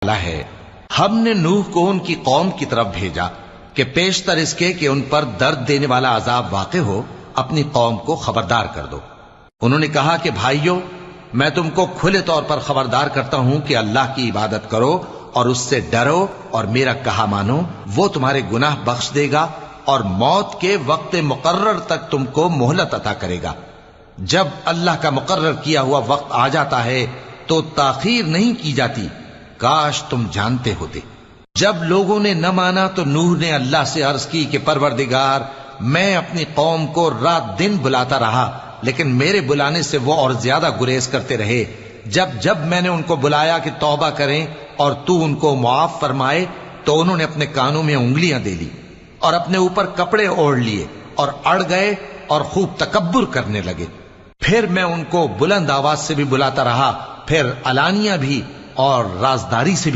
ہے ہم نے نوح کو ان کی قوم کی طرف بھیجا کہ پیشتر اس کے کہ ان پر درد دینے والا عذاب واقع ہو اپنی قوم کو خبردار کر دو۔ انہوں نے کہا کہ بھائیو، میں تم کو کھلے طور پر خبردار کرتا ہوں کہ اللہ کی عبادت کرو اور اس سے ڈرو اور میرا کہا مانو، وہ تمہارے گناہ بخش دے گا اور موت کے وقت مقرر تک تم کو مہلت عطا کرے گا۔ جب اللہ کا مقرر کیا ہوا وقت آ جاتا ہے تو تاخیر نہیں کی جاتی، کاش تم جانتے ہوتے۔ جب لوگوں نے نہ مانا تو نوح نے اللہ سے عرض کی کہ پروردگار، میں اپنی قوم کو رات دن بلاتا رہا لیکن میرے بلانے سے وہ اور زیادہ گریز کرتے رہے۔ جب میں نے ان کو بلایا کہ توبہ کریں اور تو ان کو معاف فرمائے تو انہوں نے اپنے کانوں میں انگلیاں دے لی اور اپنے اوپر کپڑے اوڑھ لیے اور اڑ گئے اور خوب تکبر کرنے لگے۔ پھر میں ان کو بلند آواز سے بھی بلاتا رہا، پھر علانیہ بھی اور رازداری سے بھی